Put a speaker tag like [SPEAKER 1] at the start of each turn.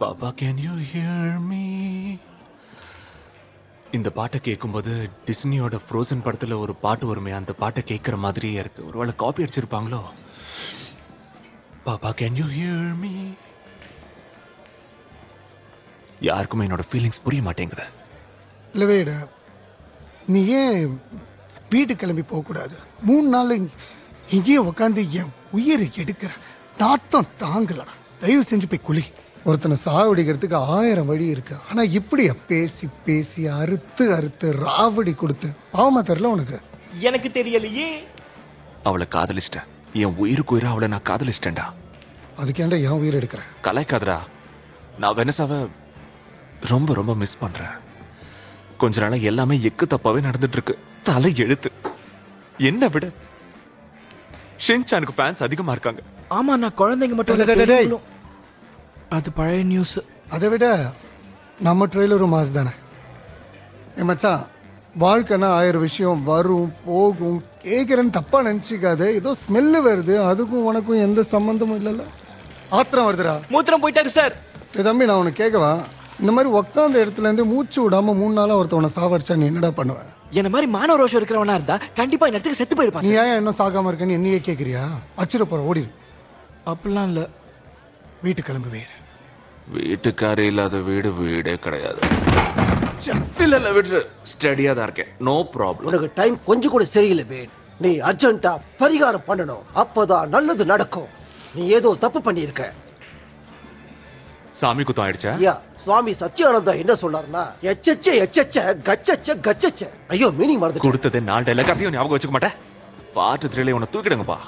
[SPEAKER 1] பாப்பா can you hear me? இந்த பாட்டை கேட்கும்போது டிஸ்னியோட ஃப்ரோசன் படத்துல ஒரு பாட்டு வருமே, அந்த பாட்டை கேட்கிற மாதிரியே இருக்கு. ஒருவேளை காப்பி அடிச்சிருப்பாங்களோ? பாப்பா கேன் யூ ஹியர் மீ? யாருக்குமே என்னோட ஃபீலிங்ஸ் புரிய மாட்டேங்குது.
[SPEAKER 2] இல்லவேடா, நீ ஏன் வீட்டுக்கு கிளம்பி போக கூடாது? 3 நாள் இங்கேயே உட்காந்து என் உயிரை எடுக்கிற நாத்தம் தாங்கலடா. தயவு செஞ்சு போய் குளி. ஒருத்தனை சாவடிக்கிறதுக்கு 1000 வழி இருக்கு. ஆனா இப்படியா பேசி பேசி அறுத்து அறுத்து ராவடி கொடுத்து பாவமா தெரியல உனக்கு?
[SPEAKER 3] எனக்கு தெரியலையே.
[SPEAKER 1] அவளை காதலிச்சிட்டேன். என் உயிருக்கு உயிரா அவளை நான் காதலிச்சிட்டேன்டா.
[SPEAKER 2] அதுக்கேண்டா என் உயிர் எடுக்கிறேன்?
[SPEAKER 1] கலாய்க்காதடா. நான் வெனசாவை ரொம்ப ரொம்ப மிஸ் பண்றேன். கொஞ்ச நாளா எல்லாமே எக்கு தப்பாவே நடந்துட்டு இருக்கு. தலை எழுத்து. என்ன விட ஷின்சானுக்கு ஃபேன்ஸ் அதிகமா இருக்காங்க.
[SPEAKER 3] ஆமா, நான் குழந்தைங்க மட்டும் இல்ல,
[SPEAKER 2] டேய், டேய், டேய்.
[SPEAKER 3] பெரியவங்களும். அது பழைய நியூஸ்.
[SPEAKER 2] அதை விட நம்ம ட்ரெய்லரும் மாஸ் தானே. என் மச்சான், வாழ்க்கைன்னா 1000 விஷயம் வரும் போகும். கேட்கிறேன்னு தப்பா நினைச்சிக்காத. ஏதோ ஸ்மெல்லு வருது, அதுக்கும் உனக்கும் எந்த சம்பந்தமும் இல்லைல்ல. ஆத்திரம் வருதுடா.
[SPEAKER 3] மூத்திரம் போயிட்டாரு சார்.
[SPEAKER 2] தம்பி, நான் உனக்கு கேட்கவா? இந்த மாதிரி உட்காந்த இடத்துல இருந்து மூச்சு விடாம 3 நாளா ஒருத்தவனை சாவடிச்சா நீ என்னடா பண்ணுவ?
[SPEAKER 3] என்ன மாதிரி மானவ ரோஷம் இருக்கிறவனா இருந்தா கண்டிப்பா இந்த இடத்துக்கு செத்து
[SPEAKER 2] நீ
[SPEAKER 3] போயிருப்பாங்க.
[SPEAKER 2] ஏன் இன்னும் சாகாம இருக்கன்னு என்னையே கேக்குறியா? அச்சுர போற, ஓடிடு.
[SPEAKER 3] அப்படிலாம் இல்ல.
[SPEAKER 2] வீட்டு கிளம்பு வேறு.
[SPEAKER 1] வீட்டுக்காரே இல்லாத வீடு வீடே கிடையாது. இல்ல இல்ல விட்டு ஸ்டடியா தான் இருக்கேன். No problem.
[SPEAKER 4] உனக்கு டைம் கொஞ்சம் கூட சரியில்லை வேட். நீ அர்ஜென்ட்டா பரிகாரம் பண்ணணும். அப்பதான் நல்லது நடக்கும். நீ ஏதோ தப்பு பண்ணியிருக்க.
[SPEAKER 1] சாமி குத்தம் ஆயிடுச்சா?
[SPEAKER 4] ஐயா, சுவாமி சத்யானந்தா என்ன சொன்னார்னா, எச்சச்ச எச்சச்ச கச்சச்ச கச்சச்ச. ஐயோ, மீனிங் மறந்து.
[SPEAKER 1] கொடுத்ததே 4 டைலாக். அதையும் ஞாபகம் வச்சுக்க மாட்டேன். பாட்டு திரையில உன்னை தூக்கிடுங்கப்பா.